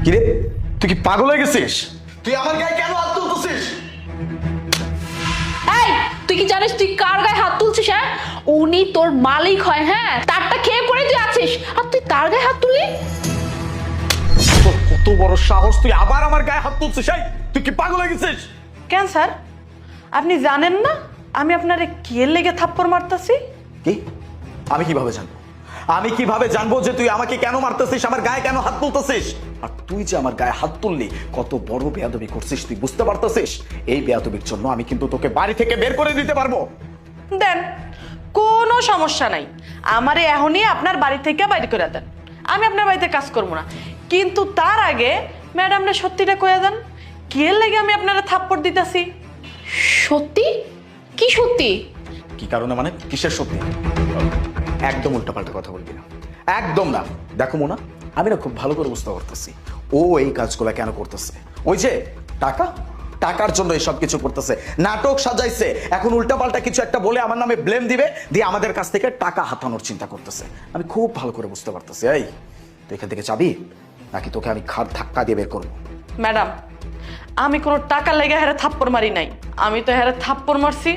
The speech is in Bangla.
কিরে তুই কি পাগল হয়ে গেছিস? তুই আমার গায়ে কেন হাত তুলতেছিস? এই তুই কি জানিস তুই কার গায়ে হাত তুলছিস? হ্যাঁ, উনি তোর মালিক হয়। হ্যাঁ, তারটা খেয়ে পড়ে তুই আছিস আর তুই তার গায়ে হাত তুললি? তোর কত বড় সাহস, তুই আবার আমার গায়ে হাত তুলছিস? এই তুই কি পাগল হয়ে গেছিস? কেন স্যার, আপনি জানেন না আমি আপনারে কে লেগে থাপ্পড় মারতাছি? কি? আমি কিভাবে জানবো? আমি কিভাবে জানবো যে তুই আমাকে কেন মারতেছিস, আমার গায়ে কেন হাত তুলতেছিস? আর তুই যে আমার গায়ে হাত তুললি, কত বড় বেয়াদবি করছিস তুই বুঝতে পারতেছিস? এই বেয়াদবির জন্য আমি কিন্তু তোকে বাড়ি থেকে বের করে দিতে পারবো। দেন, কোনো সমস্যা নাই, আমারে এখনই আপনার বাড়ি থেকে বাইরে করে দেন। আমি আপনার বাড়িতে কাজ করবো না, কিন্তু তার আগে ম্যাডামরা সত্যিটা কয়ে দেন, কে লেগে আমি আপনারা থাপ্পড় দিতেছি? সত্যি? কি সত্যি? কি কারণে মানে? কিসের সত্যি? একদম উল্টাপাল্টা কথা বলবি না, একদম না। দেখো মোনা, আমি না খুব ভালো করে বুঝতে পারতেছি ও এই কাজগুলো কেন করতেছে। ওই যে টাকা, টাকার জন্য এসব কিছু করতেছে, নাটক সাজাইছে, এখন উল্টাপাল্টা কিছু একটা বলে আমার নামে ব্লেম দিবে, দিয়ে আমাদের কাছ থেকে টাকা হাতানোর চিন্তা করতেছে। আমি খুব ভালো করে বুঝতে পারতেছি। এই তুই এখান থেকে যাবি নাকি তোকে আমি ঘাট ধাক্কা দিয়ে বের করবো? ম্যাডাম, আমি কোনো টাকা লেগে হেরে থাপ্পড় মারি নাই, আমি তো হেরে থাপ্পড় মারছি